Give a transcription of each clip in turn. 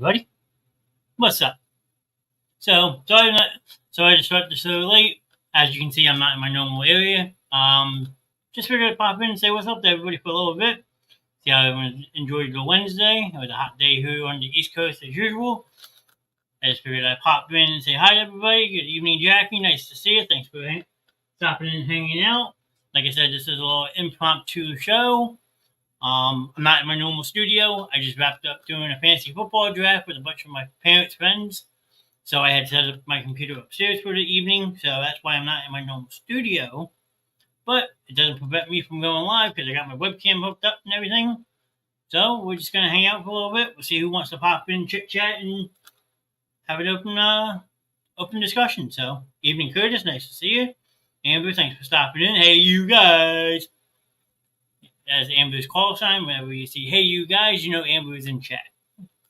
everybody. What's up? Sorry to start this so late. As you can see, I'm not in my normal area. Just figured I'd pop in and say what's up to everybody for a little bit. See how everyone enjoyed the Wednesday. It was a hot day here on the East Coast as usual. I just figured I'd pop in and say hi to everybody. Good evening, Jackie. Nice to see you. Thanks for stopping in and hanging out. Like I said, this is a little impromptu show. I'm not in my normal studio. I just wrapped up doing a fantasy football draft with a bunch of my parents' friends. So I had set up my computer upstairs for the evening. So that's why I'm not in my normal studio. But it doesn't prevent me from going live because I got my webcam hooked up and everything. So we're just going to hang out for a little bit. We'll see who wants to pop in, chit-chat, and have an open discussion. So, evening, Curtis. Nice to see you. Amber, thanks for stopping in. Hey, you guys. As Amber's call sign, whenever you see, hey, you guys, you know Amber is in chat.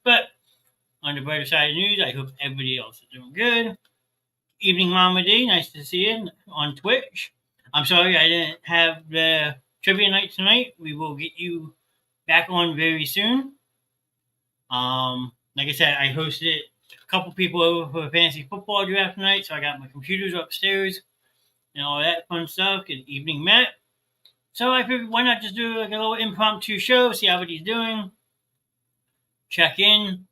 But on the brighter side of the news, I hope everybody else is doing good. Evening, Mama D. Nice to see you on Twitch. I'm sorry I didn't have the trivia night tonight. We will get you back on very soon. Like I said, I hosted a couple people over for a fantasy football draft tonight, so I got my computers upstairs and all that fun stuff. Good evening, Matt. So I figured, why not just do like a little impromptu show, see how everybody's doing, check in,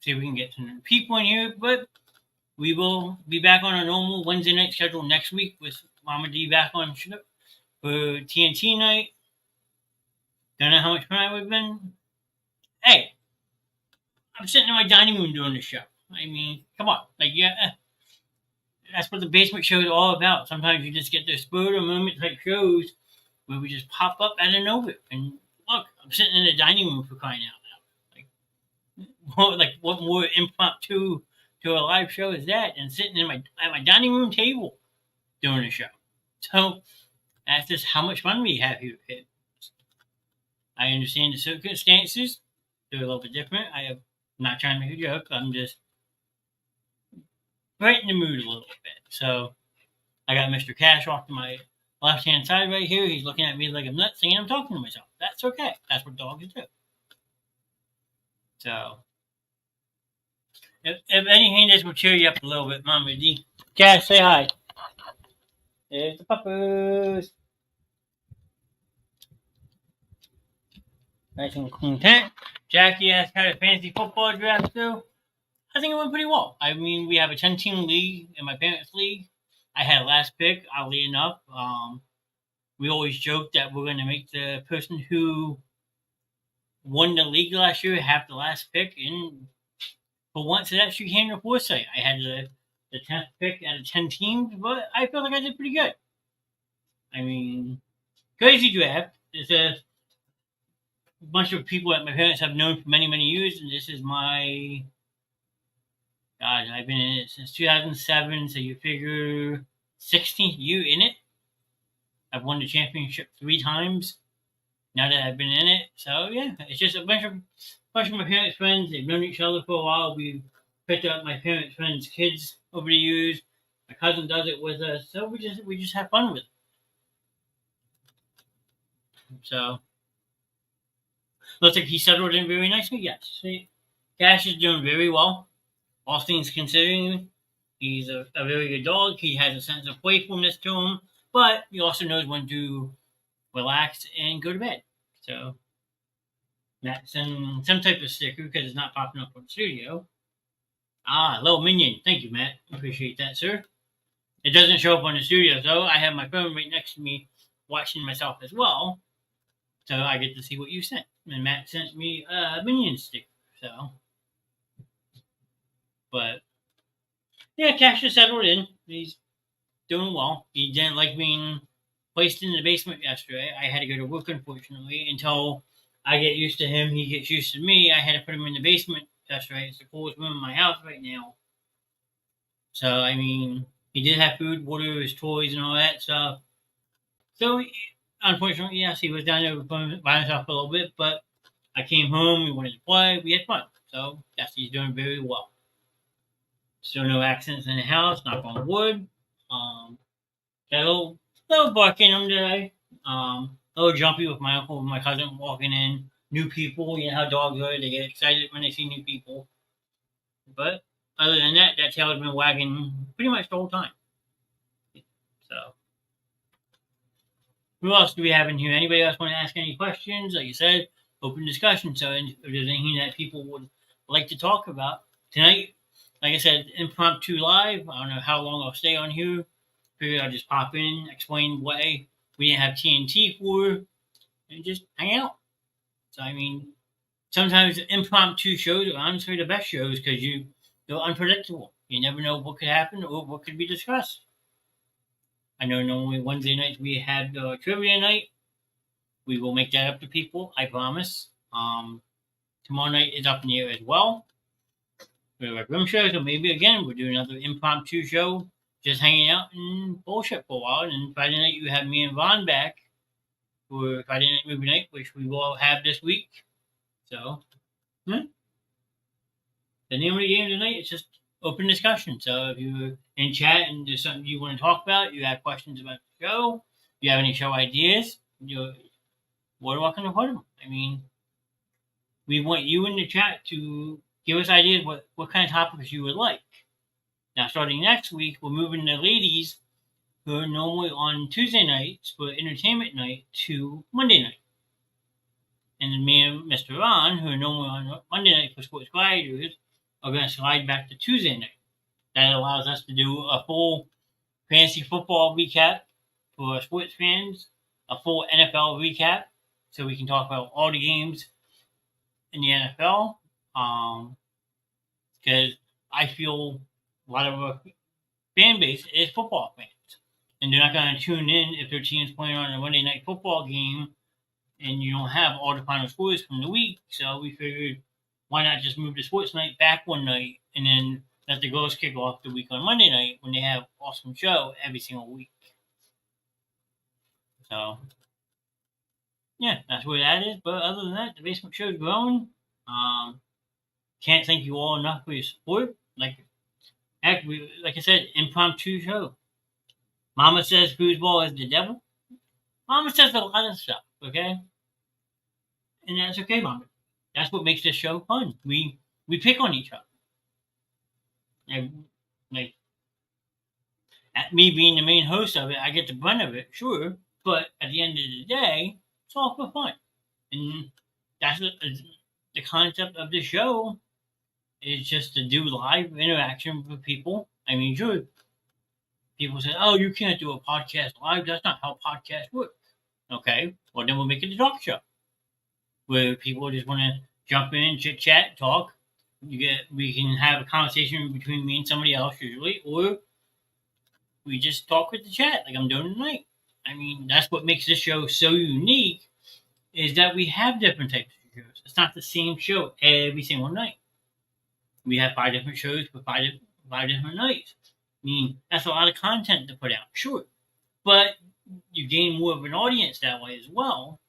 see if we can get some people in here. But we will be back on our normal Wednesday night schedule next week with Mama D back on for TNT night. Don't know how much fun we've been. Hey, I'm sitting in my dining room doing the show. I mean, come on. Like, yeah, that's what the basement show is all about. Sometimes you just get those spur of the moment type shows where we just pop up out of nowhere. And look, I'm sitting in the dining room for crying out loud. What more impromptu to a live show is that than sitting at my dining room table doing a show? So that's just how much fun we have here. I understand the circumstances. They're a little bit different. I'm not trying to make a joke. I'm just brighten the mood a little bit. So I got Mr. Cash off to my left-hand side right here. He's looking at me like I'm nuts, thinking I'm talking to myself. That's okay. That's what dogs do. So, if anything, this will cheer you up a little bit, Mama D. Cash, say hi. There's the puppers. Nice and content. Jackie asked how the fantasy football draft go. I think it went pretty well. I mean, we have a 10-team league in my parents' league. I had last pick, oddly enough. We always joke that we're going to make the person who won the league last year have the last pick. And for once, it actually came to foresight. I had the 10th pick out of 10 teams, but I feel like I did pretty good. I mean, crazy draft. It's a bunch of people that my parents have known for many, many years, and this is my... God, I've been in it since 2007, so you figure 16th year in it. I've won the championship 3 times now that I've been in it. So, yeah, it's just a bunch of my parents' friends. They've known each other for a while. We picked up my parents' friends' kids over the years. My cousin does it with us, so we just have fun with it. So, looks like he settled in very nicely. Yes, Cash is doing very well. All things considering, he's a very good dog. He has a sense of playfulness to him, but he also knows when to relax and go to bed. So that's some type of sticker because it's not popping up on the studio. Little minion. Thank you, Matt. Appreciate that, sir. It doesn't show up on the studio, though. I have my phone right next to me watching myself as well. So I get to see what you sent. And Matt sent me a minion sticker. So... But, yeah, Cash is settled in. He's doing well. He didn't like being placed in the basement yesterday. I had to go to work, unfortunately, until I get used to him. He gets used to me. I had to put him in the basement yesterday. It's the coolest room in my house right now. So, I mean, he did have food, water, his toys, and all that stuff. So, unfortunately, yes, he was down there by himself for a little bit, but I came home. We wanted to play. We had fun. So, yes, he's doing very well. Still no accidents in the house, knock on wood. Got a little bark in him today. A little jumpy with my uncle and my cousin walking in. New people, you know how dogs are. They get excited when they see new people. But other than that, that tail's been wagging pretty much the whole time. So, who else do we have in here? Anybody else want to ask any questions? Like you said, open discussion. So, if there's anything that people would like to talk about tonight, like I said, impromptu live. I don't know how long I'll stay on here. Figured I'll just pop in, explain why we didn't have TNT for, and just hang out. So, I mean, sometimes impromptu shows are honestly the best shows because they're unpredictable. You never know what could happen or what could be discussed. I know normally Wednesday nights we have trivia night. We will make that up to people, I promise. Tomorrow night is up in the air as well. We have a room show, so maybe again we'll do another impromptu show, just hanging out and bullshit for a while. And Friday night you have me and Vaughn back for Friday night movie night, which we will have this week. So, the name of the game tonight is just open discussion. So if you're in chat and there's something you want to talk about, you have questions about the show, you have any show ideas, you're welcome to put them. I mean, we want you in the chat to give us ideas what kind of topics you would like. Now, starting next week, we're moving the ladies who are normally on Tuesday nights for entertainment night to Monday night. And me and Mr. Ron, who are normally on Monday night for Sports Gladiators, are going to slide back to Tuesday night. That allows us to do a full fantasy football recap for sports fans, a full NFL recap, so we can talk about all the games in the NFL. Because I feel a lot of our fan base is football fans, and they're not going to tune in if their team's playing on a Monday night football game, and you don't have all the final scores from the week. So we figured, why not just move the sports night back one night, and then let the girls kick off the week on Monday night when they have awesome show every single week. So, yeah, that's where that is. But other than that, the basement show's growing. Can't thank you all enough for your support. Like I said, impromptu show. Mama says foosball is the devil. Mama says a lot of stuff, okay? And that's okay, Mama. That's what makes this show fun. We pick on each other. And, like, at me being the main host of it, I get the brunt of it, sure. But at the end of the day, it's all for fun. And that's the concept of the show is just to do live interaction with people. I mean, sure, people say, oh, you can't do a podcast live. That's not how podcasts work. Okay, well, then we'll make it a talk show where people just want to jump in, chit chat, talk. We can have a conversation between me and somebody else usually, or we just talk with the chat like I'm doing tonight. I mean, that's what makes this show so unique is that we have different types of shows. It's not the same show every single night. We have 5 different shows for five different nights. I mean, that's a lot of content to put out, sure. But you gain more of an audience that way as well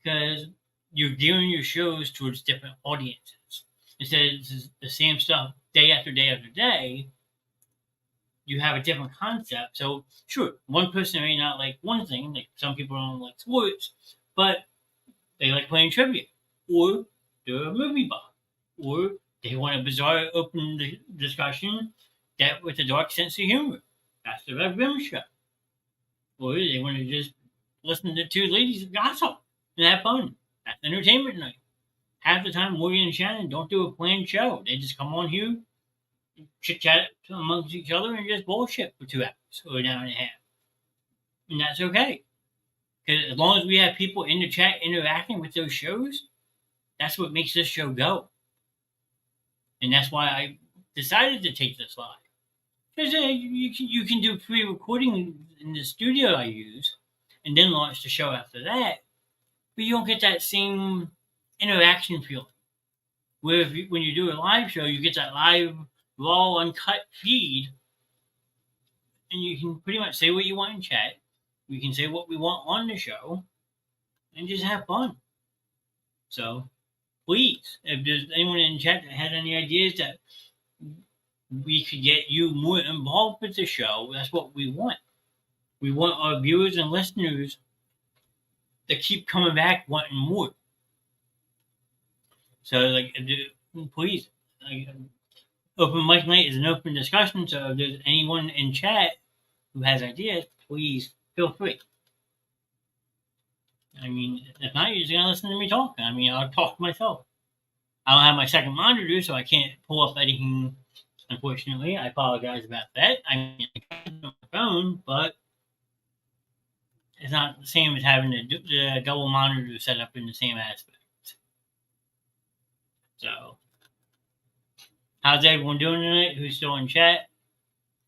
because you're gearing your shows towards different audiences. Instead of the same stuff day after day after day, you have a different concept. So, sure, one person may not like one thing. Like some people don't like sports, but they like playing trivia, or they're a movie buff, or they want a bizarre open discussion that with a dark sense of humor. That's the Red Rim Show. Or they want to just listen to 2 ladies gossip and have fun. That's entertainment night. Half the time, Morgan and Shannon don't do a planned show. They just come on here, chit chat amongst each other, and just bullshit for 2 hours or an hour and a half. And that's okay. Because as long as we have people in the chat interacting with those shows, that's what makes this show go. And that's why I decided to take this live. Because you can do pre-recording in the studio I use and then launch the show after that. But you don't get that same interaction feeling. Where when you do a live show, you get that live, raw, uncut feed. And you can pretty much say what you want in chat. We can say what we want on the show. And just have fun. So, please, if there's anyone in chat that has any ideas that we could get you more involved with the show, that's what we want. We want our viewers and listeners to keep coming back wanting more. So, like, please, open mic night is an open discussion, so if there's anyone in chat who has ideas, please feel free. I mean, if not, you're just going to listen to me talk. I mean, I'll talk myself. I don't have my second monitor, so I can't pull up anything, unfortunately. I apologize about that. I mean, I can on my phone, but it's not the same as having the double monitor set up in the same aspect. So, how's everyone doing tonight? Who's still in chat?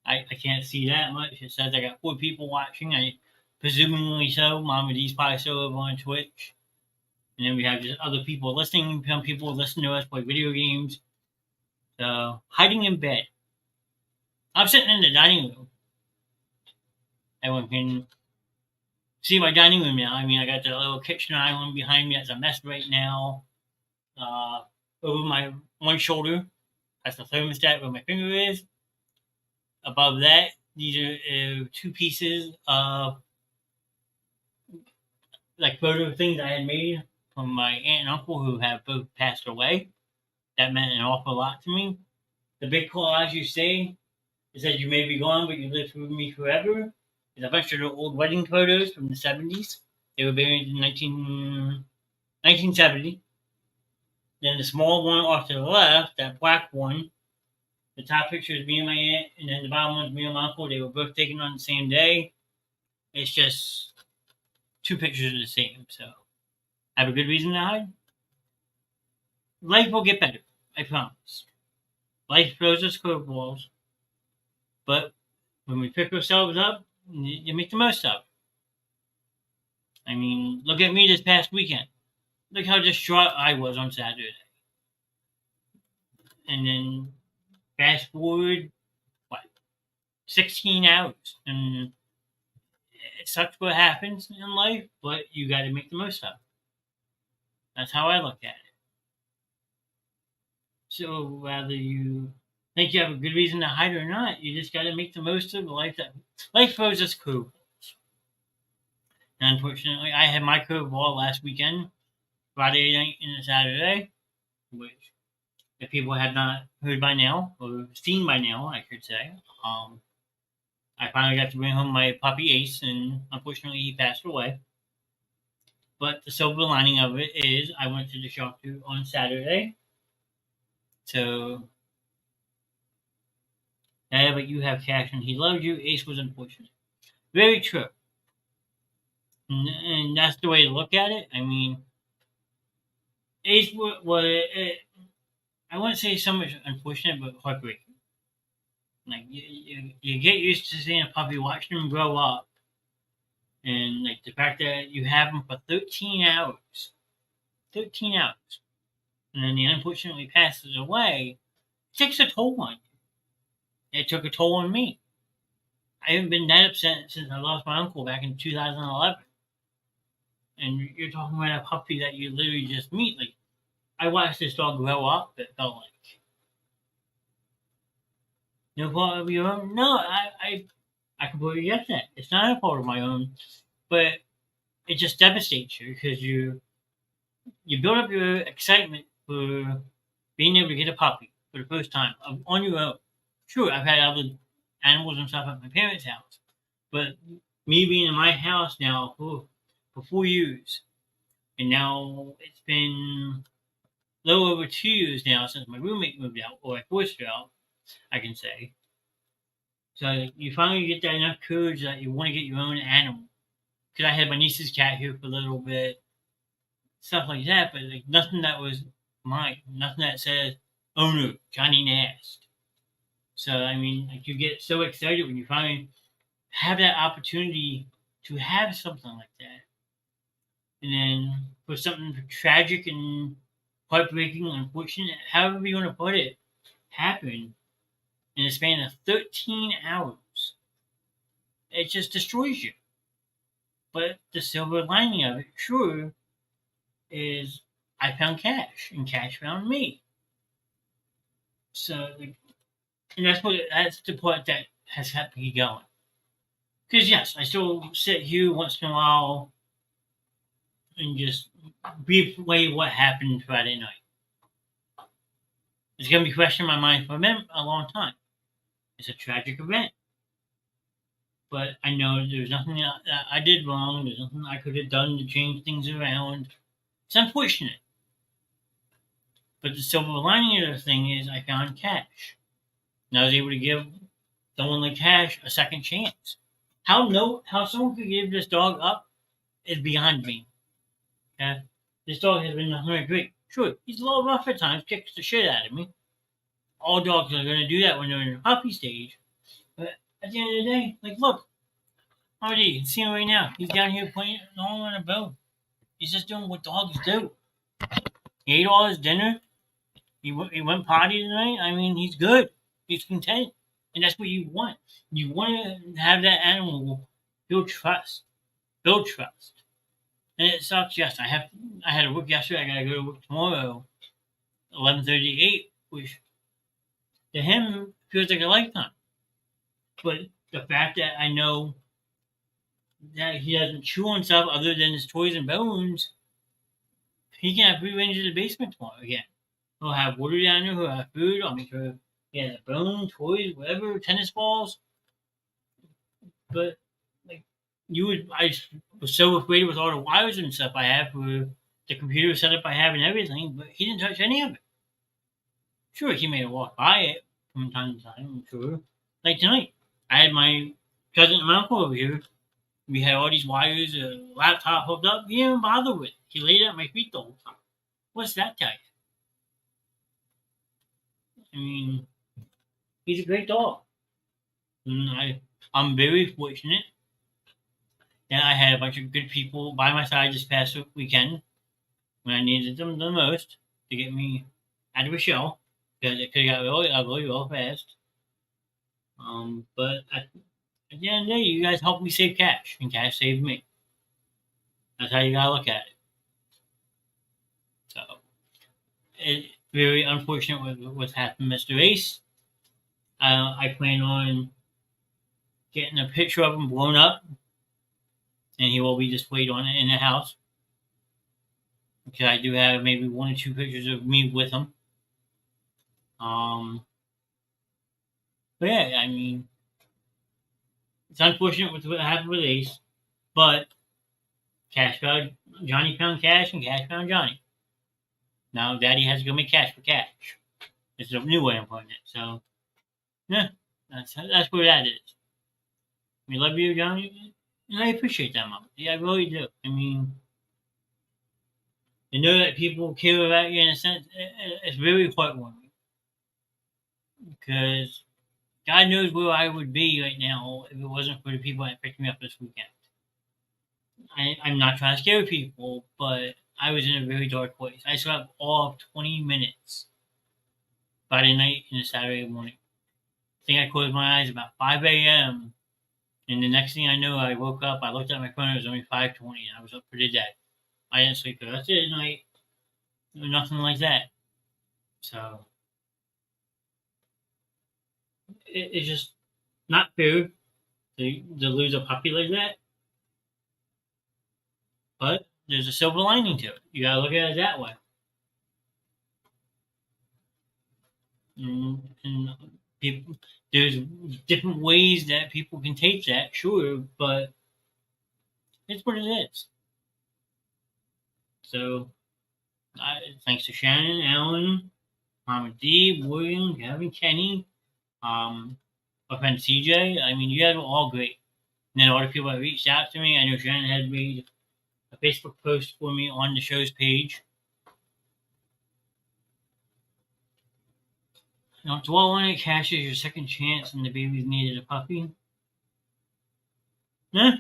I can't see that much. It says I got 4 people watching. I presumably so. Mama D's probably still over on Twitch. And then we have just other people listening. Some people listen to us play video games. So, hiding in bed. I'm sitting in the dining room. Everyone can see my dining room now. I mean, I got the little kitchen island behind me that's a mess right now. Over my one shoulder, that's the thermostat where my finger is. Above that, these are 2 pieces of like photo things I had made from my aunt and uncle who have both passed away. That meant an awful lot to me. The big collage you see is that you may be gone, but you live with me forever. It's a bunch of old wedding photos from the 70s. They were buried in 1970. Then the small one off to the left, that black one, the top picture is me and my aunt, and then the bottom one is me and my uncle. They were both taken on the same day. It's just 2 pictures of the same, so I have a good reason to hide. Life will get better, I promise. Life throws us curveballs, but when we pick ourselves up, you make the most of it. I mean, look at me this past weekend. Look how distraught I was on Saturday. And then fast forward, 16 hours. And it sucks what happens in life, but you got to make the most of it. That's how I look at it. So whether you think you have a good reason to hide or not, you just got to make the most of the life that life throws us curveballs. And unfortunately, I had my curveball last weekend, Friday night and Saturday, which if people had not heard by now or seen by now, I could say, I finally got to bring home my puppy Ace, and unfortunately, he passed away. But the silver lining of it is I went to the shelter on Saturday. So, yeah, but you have cash and he loved you. Ace was unfortunate. Very true. And that's the way to look at it. I mean, Ace was, I wouldn't say so much unfortunate, but heartbreaking. Like, you get used to seeing a puppy, watching him grow up. And, like, the fact that you have him for 13 hours. 13 hours. And then he unfortunately passes away. It takes a toll on you. It took a toll on me. I haven't been that upset since I lost my uncle back in 2011. And you're talking about a puppy that you literally just meet. Like, I watched this dog grow up, it felt like. No fault of your own? No, I completely get that. It's not a fault of my own. But it just devastates you because you build up your excitement for being able to get a puppy for the first time on your own. Sure, I've had other animals and stuff at my parents' house, but me being in my house now for 4 years, and now it's been a little over 2 years now since my roommate moved out, or I forced her out, I can say. So you finally get that enough courage that you want to get your own animal. Because I had my niece's cat here for a little bit, stuff like that, but like nothing that was mine, nothing that says owner Johnny Nast. So I mean, like you get so excited when you finally have that opportunity to have something like that, and then for something tragic and heartbreaking, unfortunate, however you want to put it, happen in a span of 13 hours, it just destroys you. But the silver lining of it, sure, is I found cash, and cash found me. So, and that's the part that has kept me going. Because yes, I still sit here once in a while and just replay what happened Friday night. It's going to be fresh in my mind for a long time. It's a tragic event. But I know there's nothing that I did wrong. There's nothing I could have done to change things around. It's unfortunate. But the silver lining of the thing is I found Cash. And I was able to give someone like Cash a second chance. How someone could give this dog up is beyond me. Okay? This dog has been nothing but great. Sure, he's a little rough at times, kicks the shit out of me. All dogs are going to do that when they're in the puppy stage. But at the end of the day, like, look, already, you can see him right now. He's down here playing all on a bone. He's just doing what dogs do. He ate all his dinner. He went potty tonight. I mean, he's good. He's content. And that's what you want. You want to have that animal build trust. Build trust. And it sucks, yes. I had to work yesterday. I gotta go to work tomorrow, 11:38, which to him feels like a lifetime. But the fact that I know that he doesn't chew on stuff other than his toys and bones, he can have free range in the basement tomorrow again. He'll have water down there. He'll have food. I'll make sure he has a bone, toys, whatever, tennis balls. But like I was so afraid with all the wires and stuff I have for the computer setup I have and everything. But he didn't touch any of it. Sure, he may have walked by it from time to time. I'm sure. Like tonight, I had my cousin and uncle over here. We had all these wires, a laptop hooked up. He didn't bother with it. He laid at my feet the whole time. What's that tell you? I mean, he's a great dog. And I'm very fortunate that I had a bunch of good people by my side this past weekend when I needed them the most to get me out of a shell because it could have got really ugly real fast. But at the end of the day, you guys helped me save Cash, and Cash saved me. That's how you gotta look at it. So, it's very unfortunate what's happened, Mr. Ace. I plan on getting a picture of him blown up, and he will be displayed on it in the house. Because I do have maybe 1 or 2 pictures of me with him. But yeah, I mean, it's unfortunate what happened with Ace, but Johnny found Cash, and Cash found Johnny. Now Daddy has to go make cash for Cash. It's a new way I'm putting it. So, yeah, that's where that is. We love you, Johnny, and I appreciate that, Mom. Yeah, I really do. I mean, to know that people care about you in a sense, it's very heartwarming. Because God knows where I would be right now if it wasn't for the people that picked me up this weekend. I'm not trying to scare people, but I was in a very dark place. I slept all of 20 minutes Friday night and Saturday morning. I think I closed my eyes about 5 a.m. And the next thing I know, I woke up, I looked at my phone, it was only 5:20, and I was up for the day. I didn't sleep the rest of the night, nothing like that. So, it's just not fair to lose a puppy like that. But there's a silver lining to it. You gotta look at it that way. And people, there's different ways that people can take that, sure, but it's what it is. So, thanks to Shannon, Alan, Mama D, William, Gavin, Kenny, my friend CJ. I mean, you guys were all great. And then all the people that reached out to me. I know Shannon had made a Facebook post for me on the show's page. Now, do I want to cash as your second chance and the baby's needed a puppy? Nah.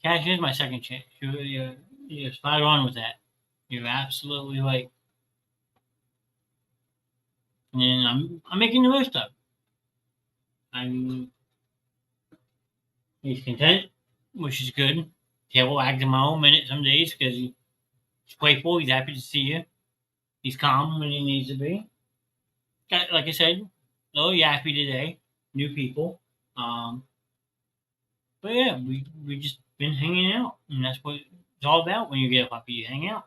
Cash is my second chance. You're spot on with that. You're absolutely right. And I'm making the most of it. He's content, which is good. Tail wags in my own minute some days because he's playful. He's happy to see you. He's calm when he needs to be. Like I said, a little yappy today. New people. But yeah, we just been hanging out, and that's what it's all about when you get a puppy. You hang out.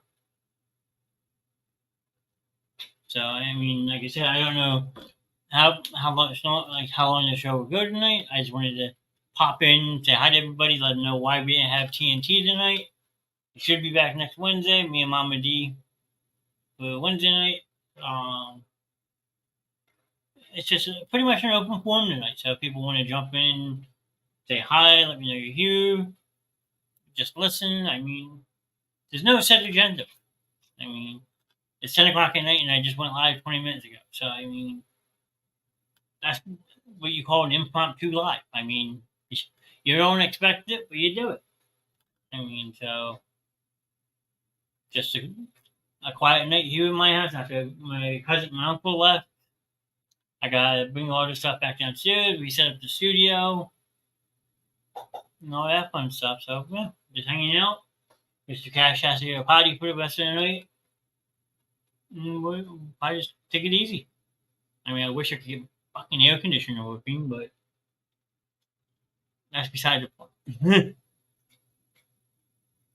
So I mean, like I said, I don't know how much how long the show will go tonight. I just wanted to pop in, say hi to everybody, let them know why we didn't have TNT tonight. We should be back next Wednesday. Me and Mama D for Wednesday night. It's just pretty much an open forum tonight. So if people want to jump in, say hi, let me know you're here, just listen. I mean, there's no set agenda. I mean, it's 10 o'clock at night and I just went live 20 minutes ago. So, I mean, that's what you call an impromptu live. I mean, you don't expect it, but you do it. I mean, so just a quiet night here in my house after my cousin and my uncle left. I gotta bring all this stuff back downstairs, reset up the studio, and all that fun stuff. So, yeah, just hanging out. Mr. Cash has to get a potty for the rest of the night. And we'll probably just take it easy. I mean, I wish I could get fucking air conditioner working, but that's beside the point.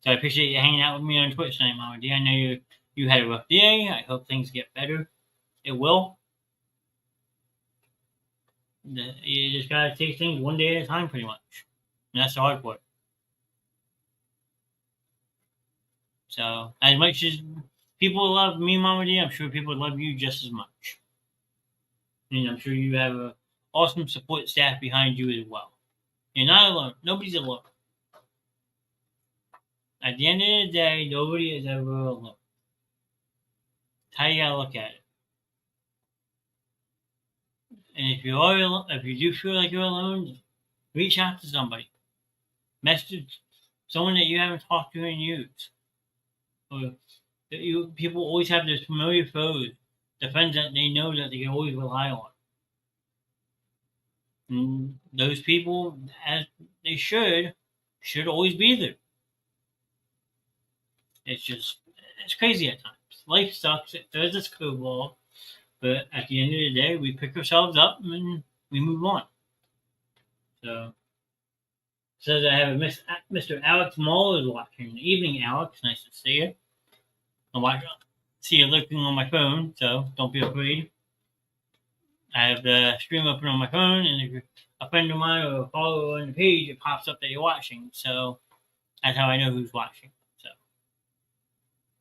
So I appreciate you hanging out with me on Twitch tonight, Mama D. I know you had a rough day. I hope things get better. It will. You just gotta take things one day at a time, pretty much. And that's the hard part. So, as much as people love me, Mama D, I'm sure people love you just as much. And I'm sure you have an awesome support staff behind you as well. You're not alone. Nobody's alone. At the end of the day, nobody is ever alone. That's how you gotta look at it. And if you do feel like you're alone, reach out to somebody. Message someone that you haven't talked to in years. Or people always have this familiar foes, the friends that they know that they can always rely on. And those people, as they should always be there. It's crazy at times. Life sucks. It throws a screwball. But at the end of the day, we pick ourselves up and we move on. So, says I have Mr. Alex Mull is watching. Evening, Alex. Nice to see you. See you looking on my phone, so don't be afraid. I have the stream open on my phone, and if you're a friend of mine or a follower on the page, it pops up that you're watching. So that's how I know who's watching. So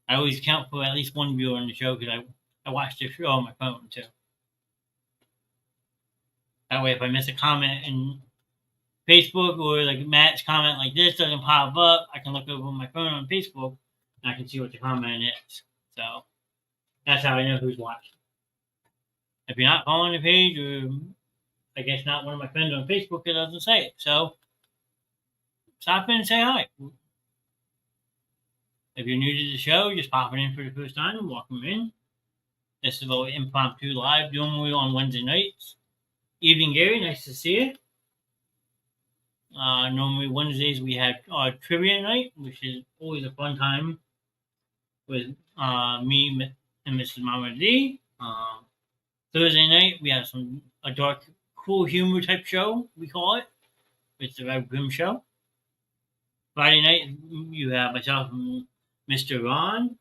I always count for at least one viewer on the show because I watch the show on my phone too. That way, if I miss a comment in Facebook or like Matt's comment like this doesn't pop up, I can look over on my phone on Facebook and I can see what the comment is. So that's how I know who's watching. If you're not following the page, or I guess not one of my friends on Facebook, it doesn't say it. So stop in and say hi. If you're new to the show, just popping in for the first time, welcome in. This is our impromptu live doing we on Wednesday nights. Evening, Gary. Nice to see you. Normally Wednesdays we have trivia night, which is always a fun time with me and Mrs. Mama D. Thursday night we have a dark, cool humor type show, we call it. It's the Red Grim Show. Friday night you have myself and Mr. Ron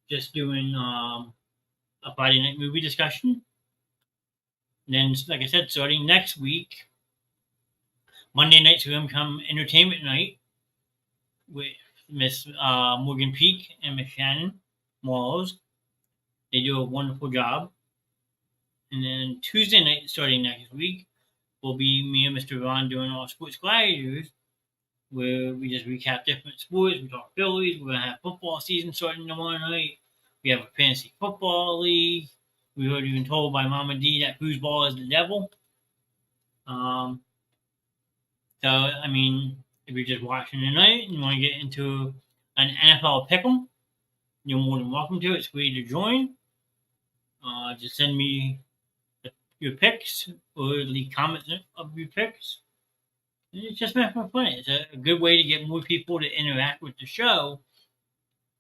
just doing a Friday night movie discussion. And then, like I said, starting next week, Monday nights will become entertainment night with Miss Morgan Peak and Miss Shannon Walls. They do a wonderful job. And then Tuesday night, starting next week, will be me and Mr. Ron doing all sports gladiators, where we just recap different sports. We talk Phillies. We're going to have football season starting tomorrow night. We have a fantasy football league. We've already been told by Mama D that foosball is the devil. So, I mean, if you're just watching tonight and you want to get into an NFL pick'em, you're more than welcome to. It's free to join. Just send me your picks or leave comments of your picks. And it's just meant for fun. It's a good way to get more people to interact with the show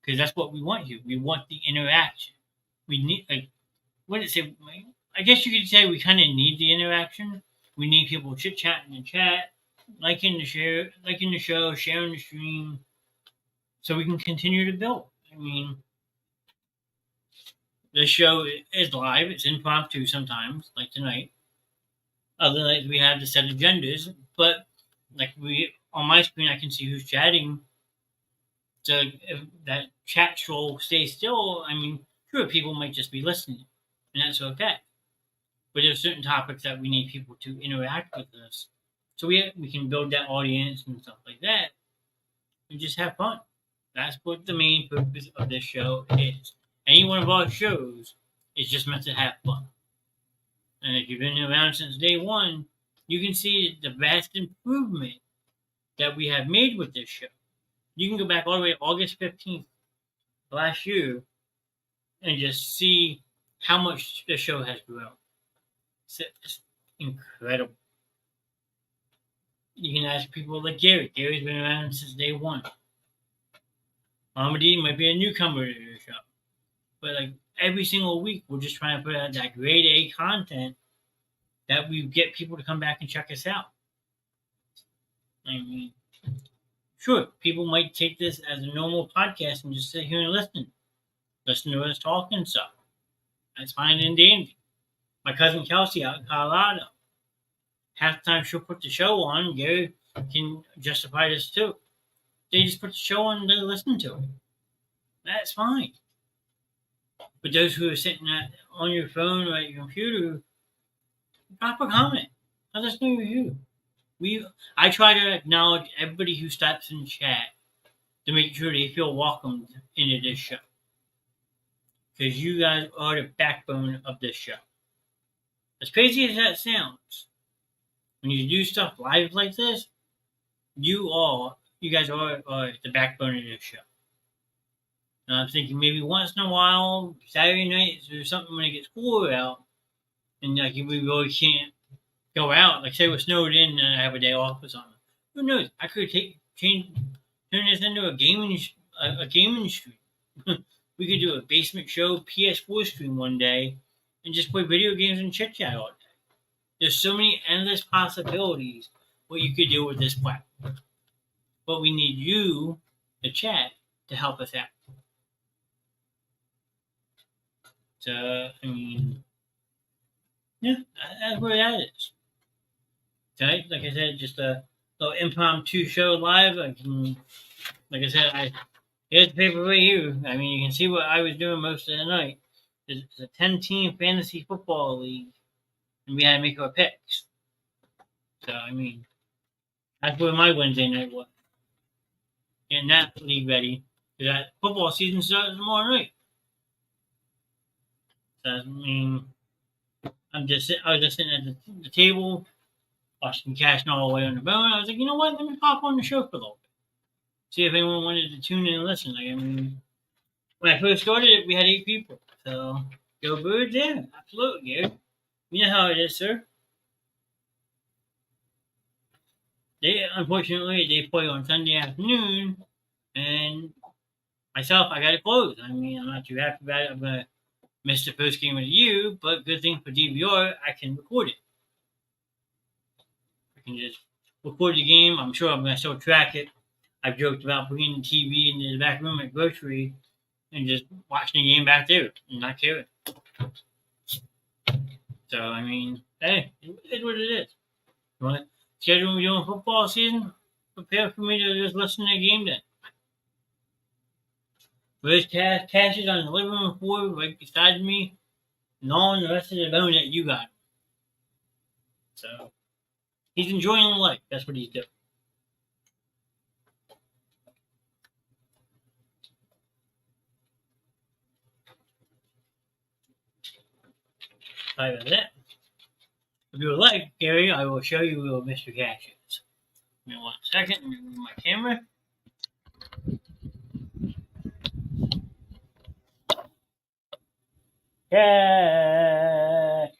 because that's what we want here. We want the interaction. We need, what did it say? I guess you could say we kind of need the interaction. We need people chit-chatting in the chat, liking the show, sharing the stream, so we can continue to build. I mean, The show is live. It's impromptu sometimes, like tonight. Other nights we have the set agendas, but like we on my screen, I can see who's chatting. So if that chat scroll stays still, I mean, sure, people might just be listening, and that's okay. But there's certain topics that we need people to interact with us, so we can build that audience and stuff like that, and just have fun. That's what the main purpose of this show is. Any one of our shows is just meant to have fun. And if you've been around since day one, you can see the vast improvement that we have made with this show. You can go back all the way to August 15th last year and just see how much the show has grown. It's incredible. You can ask people like Gary. Gary's been around since day one. Mama D might be a newcomer to the show. But like every single week, we're just trying to put out that grade A content that we get people to come back and check us out. I mean, sure, people might take this as a normal podcast and just sit here and listen to us talk and stuff. That's fine and dandy. My cousin Kelsey out in Colorado, half the time she'll put the show on. Gary can justify this too. They just put the show on and they listen to it. That's fine. But those who are sitting on your phone or at your computer, drop a comment. Let us know you. I try to acknowledge everybody who stops in chat to make sure they feel welcomed into this show. Because you guys are the backbone of this show. As crazy as that sounds, when you do stuff live like this, you guys are the backbone of this show. And I'm thinking maybe once in a while, Saturday nights or something when it gets cooler out, and like we really can't go out. Like say we're snowed in and I have a day off or something. Who knows? I could turn this into a gaming stream. We could do a basement show PS4 stream one day, and just play video games and chit chat all day. There's so many endless possibilities what you could do with this platform. But we need you, the chat, to help us out. So I mean, yeah, that's where that is. Tonight, like I said, just a little impromptu show live. Like I said, here's the paper right here. I mean, you can see what I was doing most of the night. It's a 10-team fantasy football league, and we had to make our picks. So, I mean, that's where my Wednesday night was. Getting that league ready. Because that football season starts tomorrow night. So, I mean, I was just sitting at the table, watching Cash all the way on the bone. I was like, you know what? Let me pop on the show for a little bit. See if anyone wanted to tune in and listen. Like, I mean, when I first started it, we had 8 people. So, go Birds, yeah, absolutely, yeah. You know how it is, sir. Unfortunately, they play on Sunday afternoon, and myself, I got to close. I mean, I'm not too happy about it. I'm going to miss the first game of the year, but good thing for DVR, I can record it. I can just record the game. I'm sure I'm going to still track it. I've joked about bringing the TV into the back room at grocery and just watching the game back there and not caring. So, I mean, hey, it is what it is. You want to schedule me doing football season? Prepare for me to just listen to the game then. Where's Cash is on the living room floor right beside me, gnawing the rest of the bone that you got. So, he's enjoying life. That's what he's doing. Sorry about that. If you would like, Gary, I will show you where Mr. Cash is. Give me 1 second. Let me move my camera. Cash!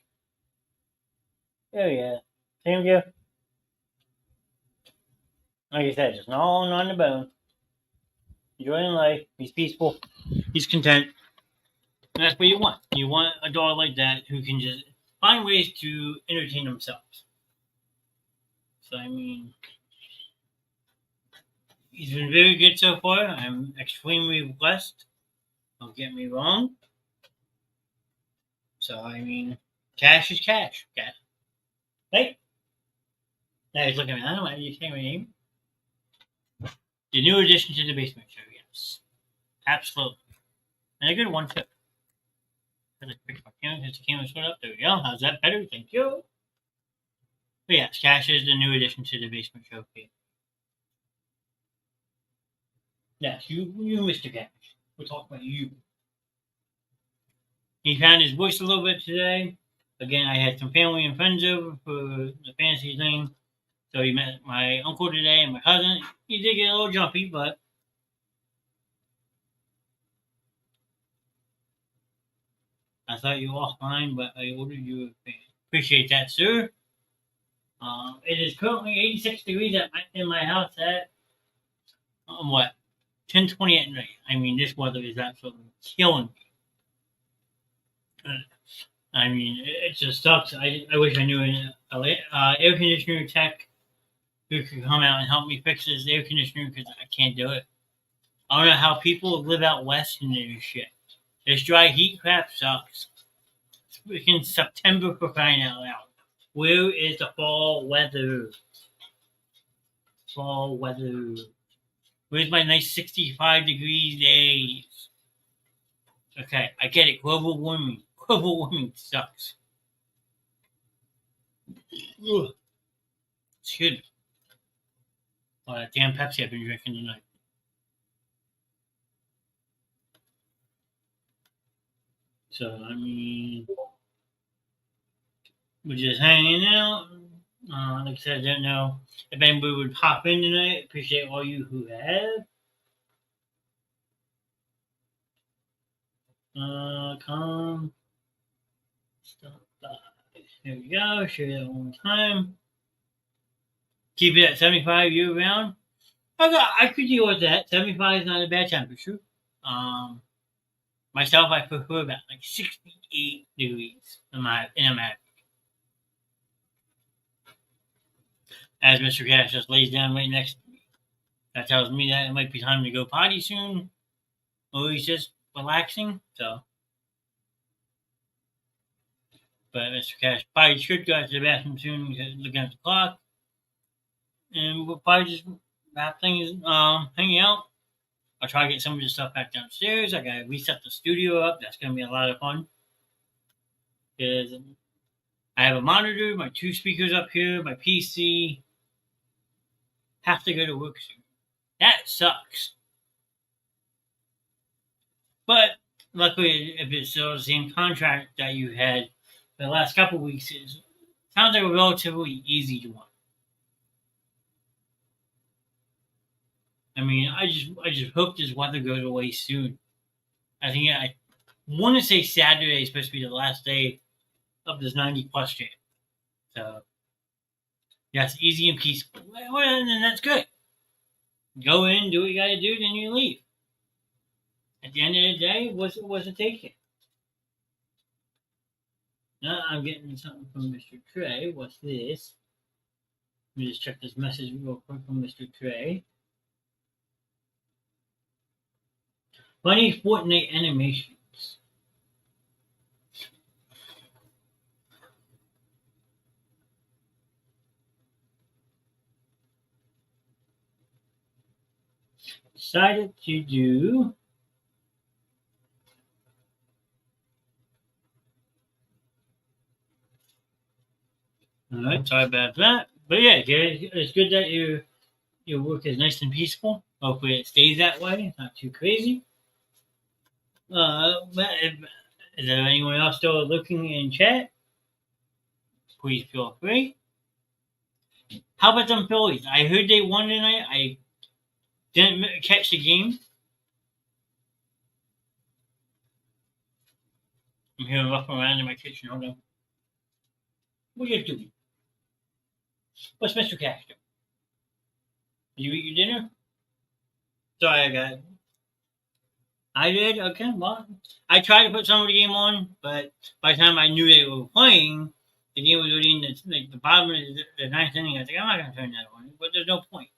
There he is. See him, Joe? Like I said, just gnawing on the bone. Enjoying life. He's peaceful. He's content. And that's what you want. You want a dog like that who can just find ways to entertain themselves. So, I mean, he's been very good so far. I'm extremely blessed. Don't get me wrong. So I mean, cash is cash. Okay. Hey, now he's looking at me. I don't know why you say my name. The new addition to the basement show. Yes, absolutely, and a good one too. I just fix my camera because the camera's put up. There we go. How's that better? Thank you. But yes, cash is the new addition to the basement show. Yes, you, Mr. Cash. We're talking about you. He found his voice a little bit today. Again, I had some family and friends over for the fantasy thing. So he met my uncle today and my cousin. He did get a little jumpy, but I thought you were offline, but I ordered you a fan. Appreciate that, sir. It is currently 86 degrees in my house at, what, 10:20 at night. I mean, this weather is absolutely killing me. I mean, it just sucks. I wish I knew an air conditioner tech who could come out and help me fix this air conditioner because I can't do it. I don't know how people live out west and this shit. This dry heat crap sucks. It's freaking September for crying out loud. Where is the fall weather? Fall weather. Where's my nice 65 degrees days? Okay, I get it. Global warming. Global warming sucks. Ugh. Excuse me. Oh, that damn Pepsi I've been drinking tonight. So, I mean, we're just hanging out. Like I said, I don't know if anybody would pop in tonight. Appreciate all you who have. Come. Stop by. There we go. Share that one more time. Keep it at 75 year round. I could deal with that. 75 is not a bad temperature. Myself, I prefer about like 68 degrees in a mat. As Mr. Cash just lays down right next to me. That tells me that it might be time to go potty soon. Or he's just relaxing. So, but Mr. Cash probably should go to the bathroom soon because looking at the clock. And we'll probably just wrap things, hanging out. I'll try to get some of the stuff back downstairs. I gotta reset the studio up. That's gonna be a lot of fun. Because I have a monitor, my 2 speakers up here, my PC. Have to go to work soon. That sucks. But luckily, if it's still the same contract that you had the last couple of weeks, it sounds like a relatively easy one. I mean, I just hope this weather goes away soon. I want to say Saturday is supposed to be the last day of this 90+ jam. So, yes, easy and peaceful. Well, then that's good. Go in, do what you got to do, then you leave. At the end of the day, what's it taking? Now I'm getting something from Mr. Trey. What's this? Let me just check this message real quick from Mr. Trey. Funny Fortnite animations. Decided to do Alright, sorry about that. But yeah, it's good that your work is nice and peaceful. Hopefully it stays that way. It's not too crazy. But is there anyone else still looking in chat? Please feel free. How about them Phillies? I heard they won tonight. I didn't catch the game. I'm here roughing around in my kitchen. Hold on. What are you doing? What's Mr. Cash doing? Did you eat your dinner? Sorry, I got it. I did? Okay, well, I tried to put some of the game on, but by the time I knew they were playing, the game was already in the bottom of the ninth inning. I was like, I'm not going to turn that on, but there's no point.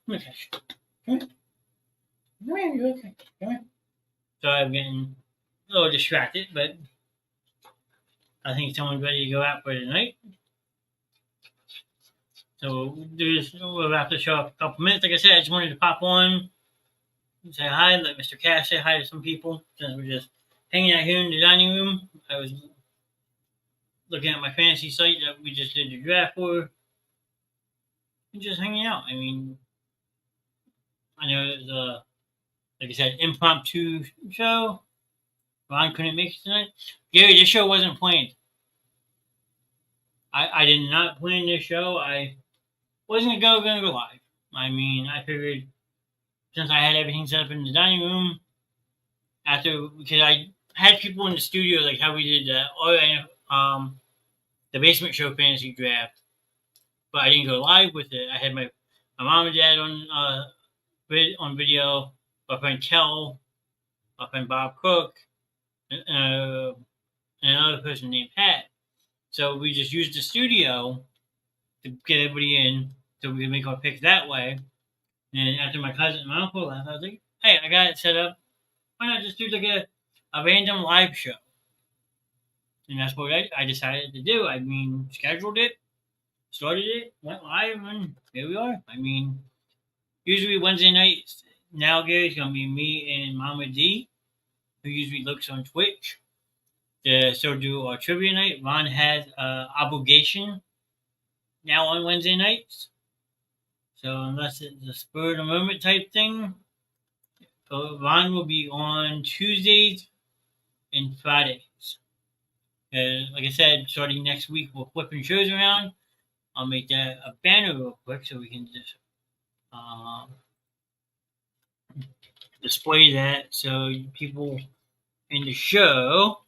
Come here, Cash. Come here. Come here, you okay? Come here. Sorry, I'm getting a little distracted, but I think someone's ready to go out for the night. So we'll do this. We'll wrap the show up a couple minutes. Like I said, I just wanted to pop on and say hi, let Mr. Cash say hi to some people. Since we're just hanging out here in the dining room, I was looking at my fantasy site that we just did the draft for, and just hanging out. I mean, I know it's like I said, impromptu show. Ron couldn't make it tonight. Gary, this show wasn't planned. I did not plan this show. I wasn't gonna go live. I mean, I figured since I had everything set up in the dining room, because I had people in the studio like how we did the basement show fantasy draft, but I didn't go live with it. I had my mom and dad on video, my friend Kel, my friend Bob Cook, and another person named Pat. So we just used the studio to get everybody in so we could make our picks that way. And after my cousin and my uncle left, I was like, hey, I got it set up. Why not just do like a random live show? And that's what I decided to do. I mean, scheduled it, started it, went live, and here we are. I mean, usually Wednesday nights, now, Gary, it's going to be me and Mama D, who usually looks on Twitch. To still do our trivia night. Ron has obligation now on Wednesday nights. So unless it's a spur of the moment type thing, Ron will be on Tuesdays and Fridays. Like I said, starting next week, we're flipping shows around. I'll make that a banner real quick so we can just display that so people in the show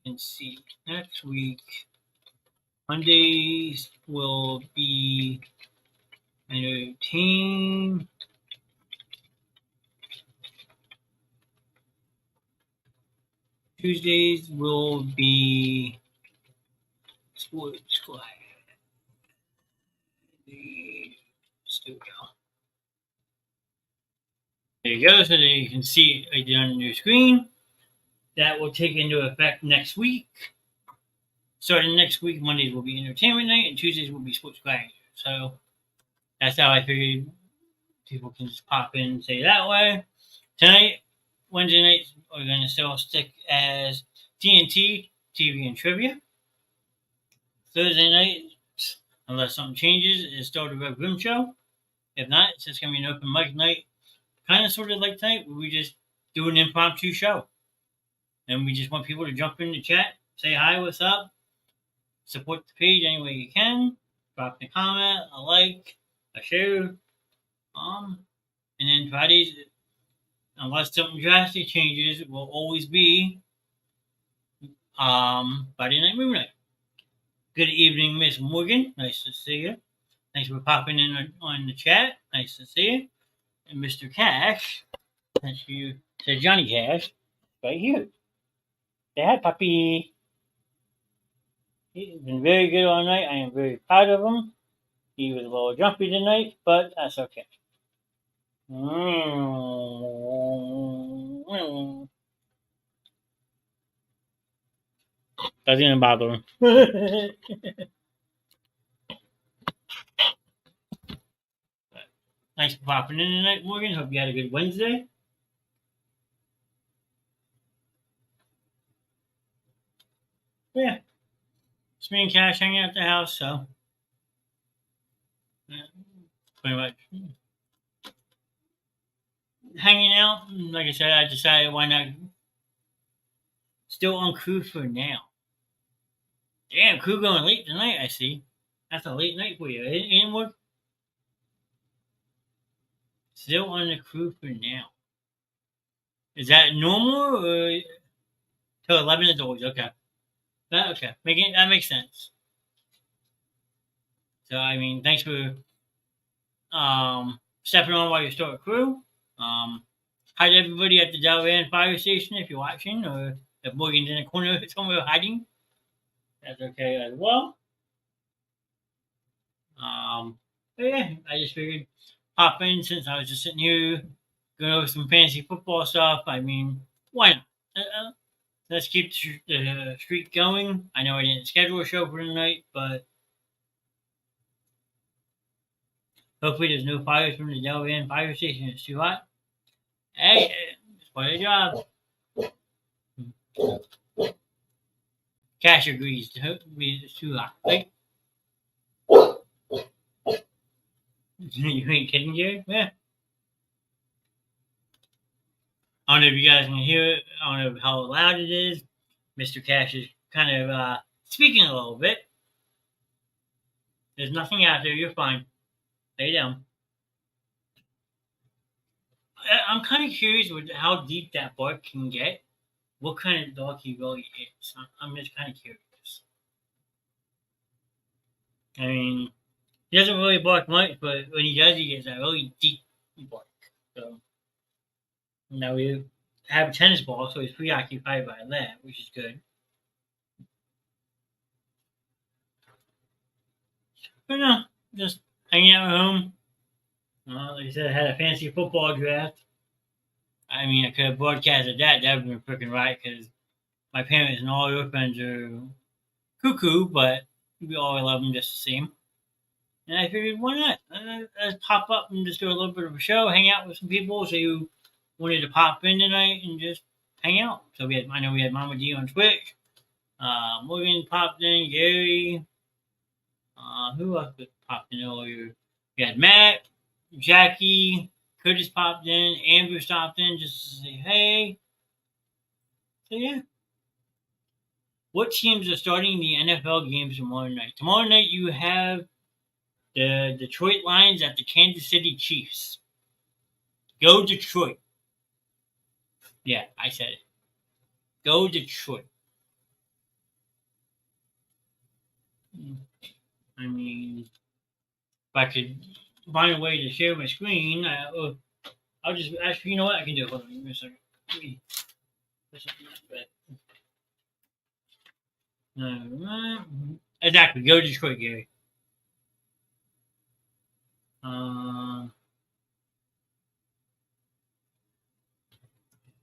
can see. Next week, Mondays will be entertainment. Tuesdays will be sports class. Studio. There you go. So that you can see it right there on your screen. That will take into effect next week. Starting next week, Mondays will be entertainment night, and Tuesdays will be sports class. So that's how I figured people can just pop in and say that way. Tonight, Wednesday nights are going to still stick as TNT, TV, and trivia. Thursday night, unless something changes, is still the Red Room show. If not, it's just going to be an open mic night. Kind of sort of like tonight, where we just do an impromptu show. And we just want people to jump in the chat, say hi, what's up, support the page any way you can, drop a comment, a like, a share. And then Fridays, unless something drastic changes, will always be Friday Night Movie Night. Good evening, Miss Morgan. Nice to see you. Thanks for popping in on the chat. Nice to see you. And Mr. Cash, thank you to Johnny Cash, right here. Say hi, puppy. He's been very good all night. I am very proud of him. He was a little jumpy tonight, but that's okay. Doesn't bother him. Thanks for popping in tonight, Morgan. Hope you had a good Wednesday. Yeah. It's me and Cash hanging out at the house, so. Yeah, pretty much. Hanging out. Like I said, I decided why not. Still on crew for now. Damn, crew going late tonight, I see. That's a late night for you. Any more? Still on the crew for now. Is that normal or till 11 is always okay? Okay, that makes sense. So I mean, thanks for stepping on while you're still at crew. Hi to everybody at the Delran Fire Station if you're watching, or if Morgan's in a corner somewhere hiding. That's okay as well. But yeah, I just figured pop in since I was just sitting here going over some fantasy football stuff. I mean, why not? let's keep the streak going. I know I didn't schedule a show for tonight, but hopefully there's no fires from the Delran fire station. It's too hot. Hey, it's quite a job. Cash agrees. It's too hot. Right? You ain't kidding, Jerry? Yeah. I don't know if you guys can hear it. I don't know how loud it is. Mr. Cash is kind of speaking a little bit. There's nothing out there. You're fine. Lay down. I'm kind of curious with how deep that bark can get. What kind of dog he really is. I'm just kind of curious. I mean, he doesn't really bark much, but when he does, he gets a really deep bark. So now we have a tennis ball, so he's preoccupied by that, which is good. But no, just hanging out at home. Like I said, I had a fancy football draft. I mean, I could have broadcasted that. That would have been freaking right because my parents and all their friends are cuckoo, but we all love them just the same. And I figured, why not? Let's pop up and just do a little bit of a show, hang out with some people who wanted to pop in tonight and just hang out. So I know we had Mama D on Twitch. Morgan popped in, Gary. Who else popped in earlier? We had Matt, Jackie, Curtis popped in, Andrew stopped in just to say hey. So yeah. What teams are starting the NFL games tomorrow night? Tomorrow night you have the Detroit Lions at the Kansas City Chiefs. Go Detroit. Yeah, I said it. Go Detroit. I mean, if I could find a way to share my screen, I'll just actually, you know what? I can do it. Hold on, give me a second. Exactly. Go Detroit, Gary.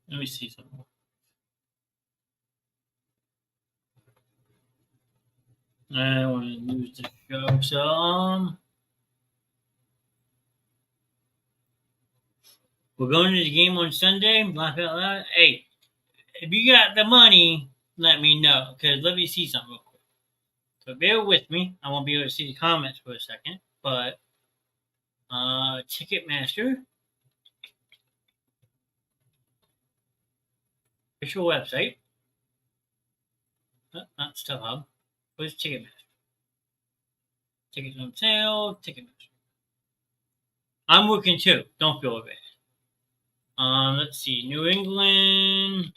Let me see something. I don't want to lose the show, so we're going to the game on Sunday. Laugh out loud. Hey, if you got the money, let me know because let me see something real quick. So bear with me. I won't be able to see the comments for a second, but Ticketmaster official website. Not StubHub. Where's Ticketmaster? Tickets on sale. Ticketmaster. I'm working too. Don't feel bad. Let's see. New England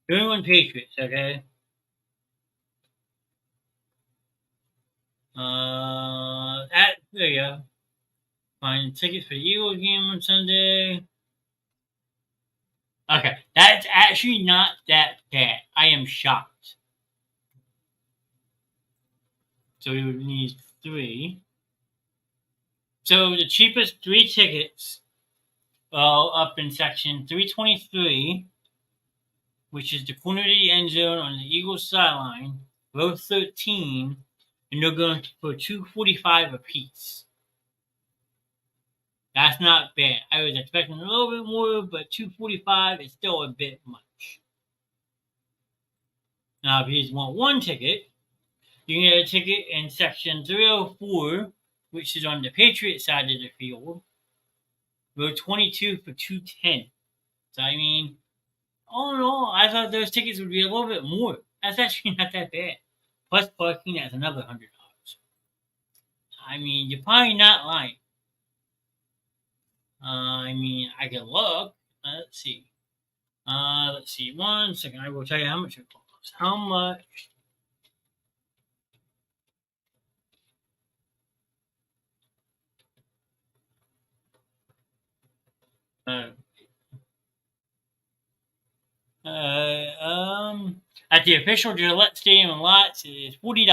Patriots. Okay. There you go. Find tickets for the Eagles game on Sunday. Okay, that's actually not that bad. I am shocked. So we would need 3. So the cheapest 3 tickets up in section 323, which is the corner of the end zone on the Eagles sideline, row 13, and they're going for $245 a piece. That's not bad. I was expecting a little bit more, but $245 is still a bit much. Now, if you just want 1 ticket, you can get a ticket in section 304, which is on the Patriot side of the field. Row 22 for $210. So, I mean, all in all, I thought those tickets would be a little bit more. That's actually not that bad. Plus parking, that's another $100. I mean, you're probably not lying. I mean, I can look. Let's see. Let's see. 1 second. I will tell you how much it costs. How much? At the official Gillette Stadium lots, it is $40.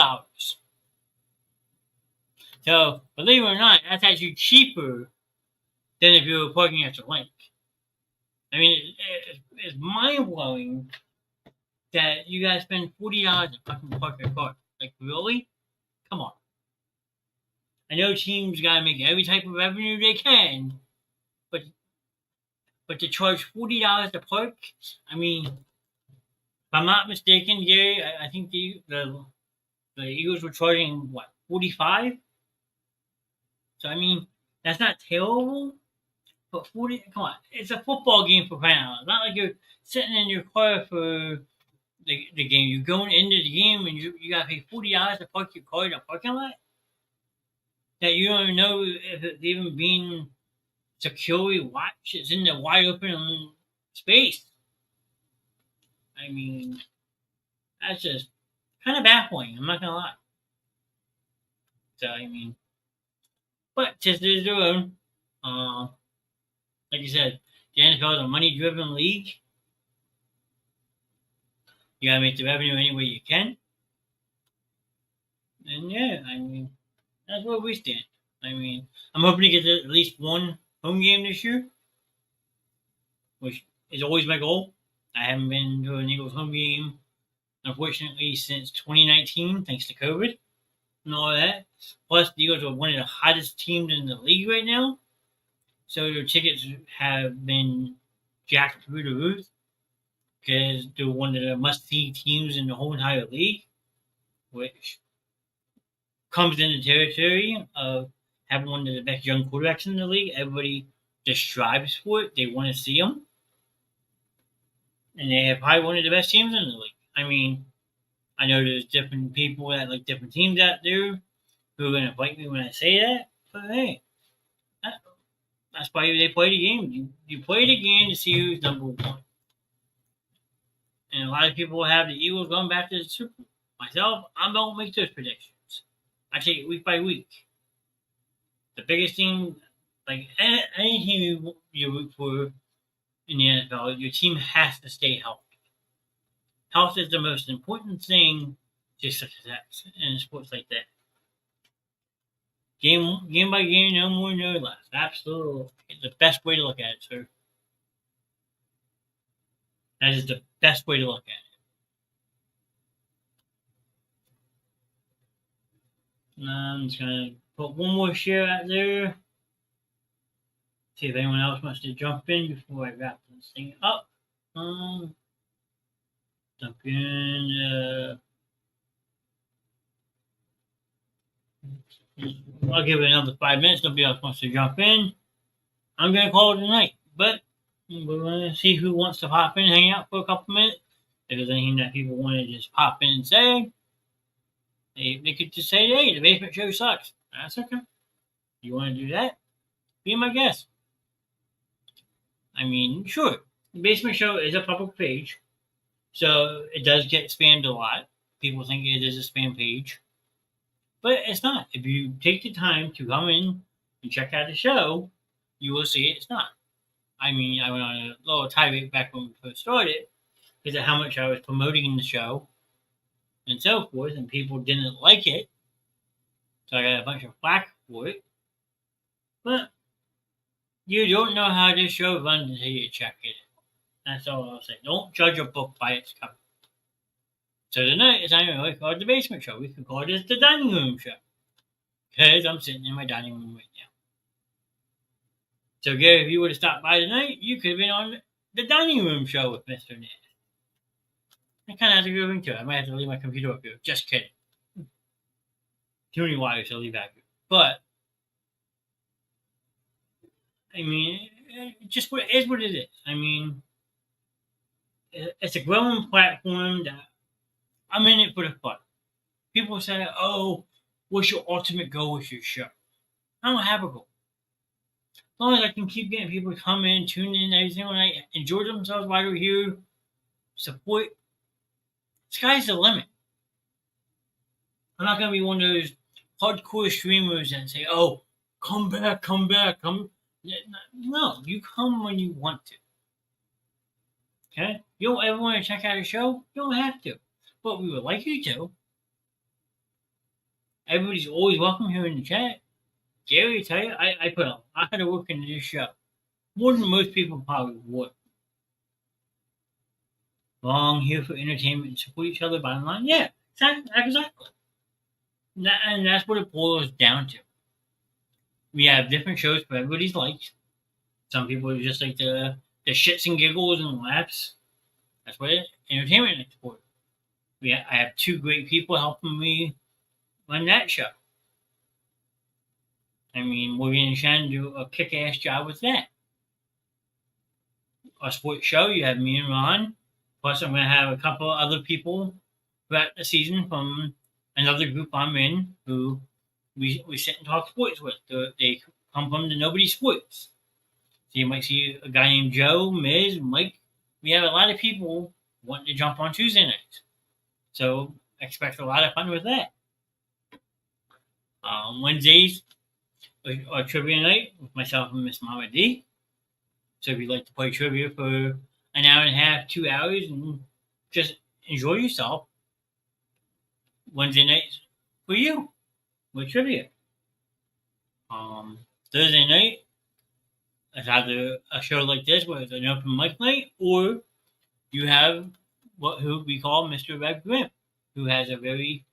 So, believe it or not, that's actually cheaper than if you were parking at the link. I mean, it's mind blowing that you guys spend $40 to fucking park your car. Like, really? Come on. I know teams gotta make every type of revenue they can, but to charge $40 to park, I mean, if I'm not mistaken, Gary, I think the Eagles were charging what 45. So I mean, that's not terrible. But 40, come on, it's a football game for crying out loud. It's not like you're sitting in your car for the game. You're going into the game and you gotta pay $40 to park your car in a parking lot that you don't even know if it's even being securely watched. It's in the wide open space. I mean, that's just kind of baffling. I'm not gonna lie. So I mean, but just is their own. Like you said, the NFL is a money-driven league. You gotta make the revenue any way you can. And yeah, I mean, that's where we stand. I mean, I'm hoping to get at least one home game this year, which is always my goal. I haven't been to an Eagles home game, unfortunately, since 2019, thanks to COVID and all that. Plus, the Eagles are one of the hottest teams in the league right now, so their tickets have been jacked through the roof because they're one of the must-see teams in the whole entire league, which comes in the territory of having one of the best young quarterbacks in the league. Everybody just strives for it. They want to see them. And they have probably one of the best teams in the league. I mean, I know there's different people that like different teams out there who are going to fight me when I say that. But hey, that's why they play the game. You play the game to see who's number one. And a lot of people have the Eagles going back to the Super Bowl. Myself, I don't make those predictions. I take it week by week. The biggest thing, like any team you root for in the NFL, your team has to stay healthy. Health is the most important thing to success in sports like that. Game by game, no more, no less. Absolutely. It's the best way to look at it, sir. That is the best way to look at it. I'm just going to put one more share out there. See if anyone else wants to jump in before I wrap this thing up. Jump in. I'll give it another 5 minutes. Nobody else wants to jump in. I'm going to call it a night. But we're going to see who wants to pop in, hang out for a couple minutes. If there's anything that people want to just pop in and say, they could just say, hey, the basement show sucks. That's okay. You want to do that? Be my guest. I mean, sure. The basement show is a public page. So it does get spammed a lot. People think it is a spam page. But it's not. If you take the time to come in and check out the show, you will see it's not. I mean, I went on a little tirade back when we first started because of how much I was promoting the show and so forth, and people didn't like it. So I got a bunch of flack for it. But you don't know how this show runs until you check it. That's all I'll say. Don't judge a book by its cover. So tonight, it's not even called the basement show. We could call this the dining room show. Because I'm sitting in my dining room right now. So, Gary, if you would have stopped by tonight, you could have been on the dining room show with Mr. Ned. I kind of have to go into it. I might have to leave my computer up here. Just kidding. Too many wires to leave out here. But, I mean, it just is what it is. I mean, it's a growing platform that I'm in it for the fun. People say, oh, what's your ultimate goal with your show? I don't have a goal. As long as I can keep getting people to come in, tune in every single night, enjoy themselves while they're here, support, sky's the limit. I'm not going to be one of those hardcore streamers that say, oh, come back, come. No, you come when you want to. Okay? You don't ever want to check out a show? You don't have to. But we would like you to. Everybody's always welcome here in the chat. Gary, I tell you, I put a lot of work into this show. More than most people probably would. Belong here for entertainment and support each other. Bottom line, yeah, exactly. And that's what it boils down to. We have different shows for everybody's likes. Some people just like the shits and giggles and laughs. That's what entertainment is for. I have two great people helping me run that show. I mean, Morgan and Shannon do a kick-ass job with that. Our sports show, you have me and Ron. Plus, I'm going to have a couple of other people throughout the season from another group I'm in who we sit and talk sports with. They come from the Nobody Sports. So you might see a guy named Joe, Miz, Mike. We have a lot of people wanting to jump on Tuesday nights. So expect a lot of fun with that. Wednesdays are trivia night with myself and Miss Mama D. So if you'd like to play trivia for an hour and a half, 2 hours, and just enjoy yourself, Wednesday nights for you with trivia. Thursday night is either a show like this where it's an open mic night, or you have who we call Mr. Red Grim, who has a very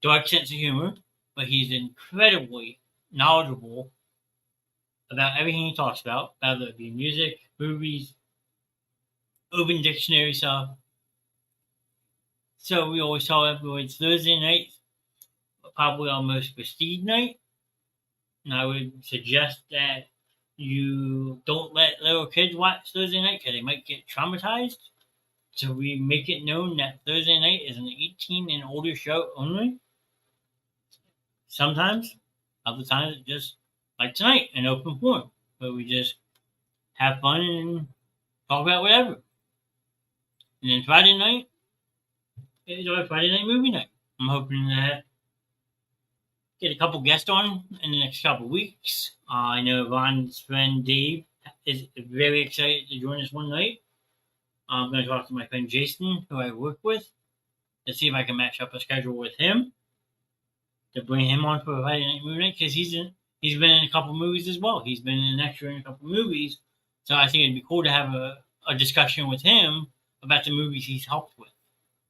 dark sense of humor, but he's incredibly knowledgeable about everything he talks about, whether it be music, movies, Urban Dictionary stuff. So we always tell everyone it's Thursday night, probably our most prestige night. And I would suggest that you don't let little kids watch Thursday night because they might get traumatized. So we make it known that Thursday night is an 18 and older show only. Sometimes, other times, it's just like tonight, an open forum where we just have fun and talk about whatever. And then Friday night is our Friday night movie night. I'm hoping to get a couple guests on in the next couple weeks. I know Ron's friend Dave is very excited to join us one night. I'm going to talk to my friend Jason, who I work with, to see if I can match up a schedule with him to bring him on for a Friday night movie night because he's been in a couple movies as well. He's been an extra in a couple movies, so I think it'd be cool to have a discussion with him about the movies he's helped with.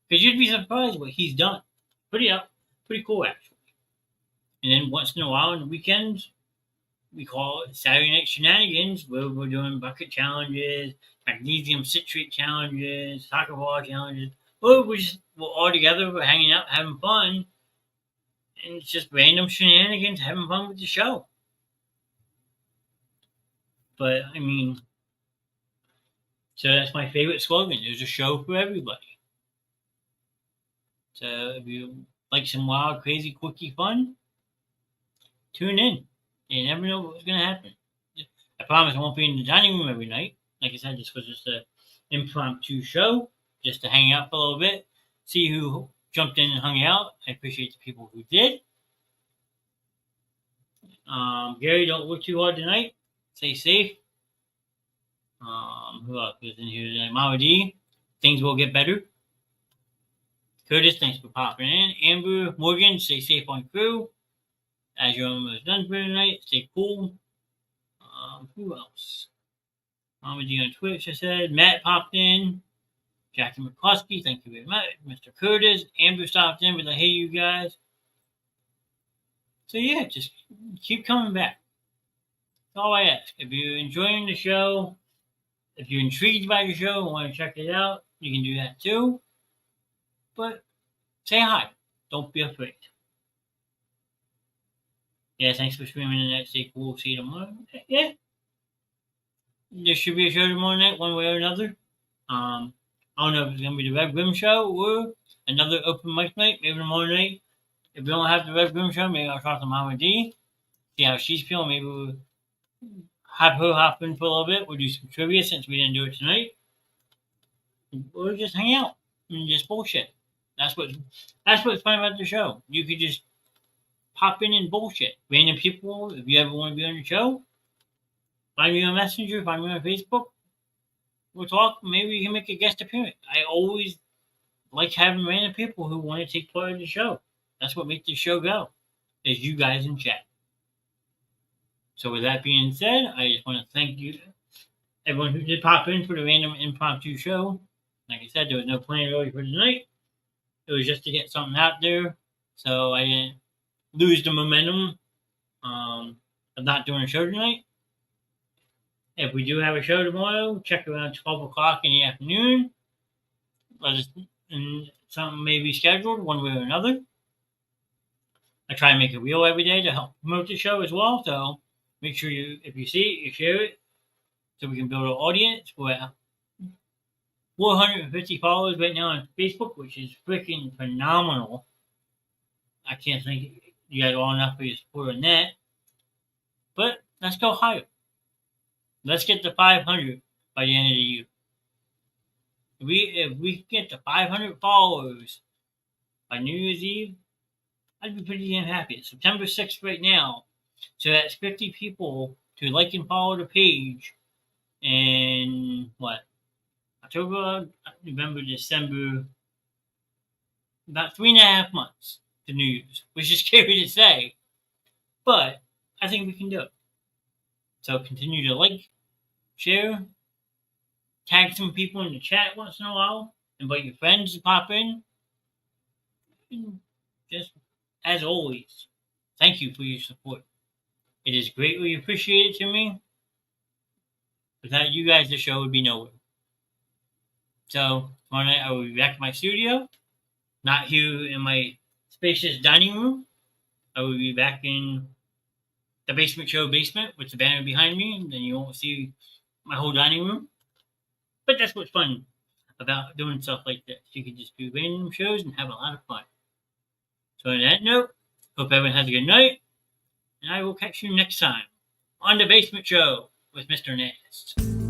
Because you'd be surprised what he's done. Pretty cool actually. And then once in a while on the weekends, we call it Saturday Night Shenanigans, where we're doing bucket challenges, magnesium citrate challenges, soccer ball challenges. Or we're all together, we're hanging out, having fun. And it's just random shenanigans, having fun with the show. But, I mean, so that's my favorite slogan. There's a show for everybody. So if you like some wild, crazy, quirky fun, tune in. You never know what's going to happen. I promise I won't be in the dining room every night. Like I said, this was just an impromptu show, just to hang out for a little bit, see who jumped in and hung out. I appreciate the people who did. Gary, don't work too hard tonight. Stay safe. Who else was in here tonight? Mama D, things will get better. Curtis, thanks for popping in. Amber, Morgan, stay safe on crew. As you're almost done for tonight, stay cool. Who else? Mama D on Twitch, I said. Matt popped in. Jackie McCluskey, thank you very much. Mr. Curtis, Amber stopped in with a hey, you guys. So, yeah, just keep coming back. That's all I ask. If you're enjoying the show, if you're intrigued by the show and want to check it out, you can do that too. But say hi. Don't be afraid. Yeah, thanks for streaming tonight. Stay cool. See you tomorrow. Yeah. There should be a show tomorrow night, one way or another. I don't know if it's going to be the Red Grim show or another open mic night, maybe tomorrow night. If we don't have the Red Grim show, maybe I'll talk to Mama D, see how she's feeling. Maybe we'll have her hop in for a little bit. We'll do some trivia since we didn't do it tonight. We'll just hang out and just bullshit. That's what's fun about the show. You could just pop in and bullshit. Random people, if you ever want to be on the show, find me on Messenger, find me on Facebook. We'll talk. Maybe you can make a guest appearance. I always like having random people who want to take part in the show. That's what makes the show go, is you guys in chat. So with that being said, I just want to thank you, everyone who did pop in for the random impromptu show. Like I said, there was no plan really for tonight. It was just to get something out there, so I didn't lose the momentum of not doing a show tonight. If we do have a show tomorrow, check around 12 o'clock in the afternoon. Let us, and something may be scheduled one way or another. I try and make a reel every day to help promote the show as well. So make sure if you see it, you share it, so we can build an audience. We're at 450 followers right now on Facebook, which is freaking phenomenal. I can't thank you guys all enough for your support on that. But let's go higher. Let's get to 500 by the end of the year. If we get to 500 followers by New Year's Eve, I'd be pretty damn happy. It's September 6th right now, so that's 50 people to like and follow the page. And October, November, December, about 3.5 months to New Year's, which is scary to say, but I think we can do it. So continue to like, share, tag some people in the chat once in a while, invite your friends to pop in. And just as always, thank you for your support. It is greatly appreciated to me. Without you guys, the show would be nowhere. So tomorrow night I will be back in my studio, not here in my spacious dining room. I will be back in the Basement Show basement with the banner behind me, and then you won't see my whole dining room. But that's what's fun about doing stuff like this. You can just do random shows and have a lot of fun. So on that note, hope everyone has a good night, and I will catch you next time on the Basement Show with Mr. Nast.